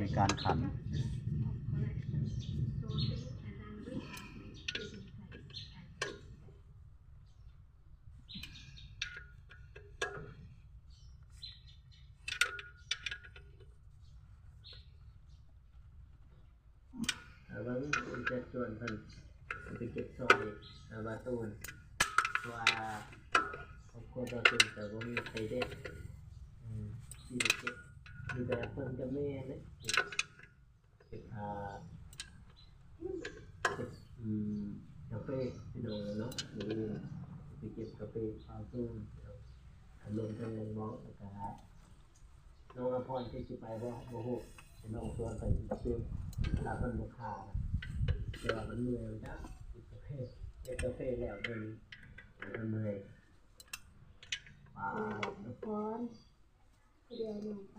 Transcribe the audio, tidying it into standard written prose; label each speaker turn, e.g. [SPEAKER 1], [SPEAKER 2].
[SPEAKER 1] ในการขัน
[SPEAKER 2] ว่าคุณจะชวนเพิ่นไปเก็บซอยบาตูนว่าครอบครัวบาตูนแต่ว่ามีใครเด็ดที่เก็บมีแต่เพิ่นกับแม่เนี่ยเก็บเก็บกาแฟที่โดนเนาะหรือไปเก็บกาแฟบาตูนลงทางน้องอากาศน้องอภรที่จะไปว่าโอ้โหน้องชวนไปกาแฟตาเป็นบุคคาเดี๋ยวมันเมื่อยจ้ะเก็บกาแฟแล้วมันเมื่อย
[SPEAKER 3] พรเดี๋ยวหนูไป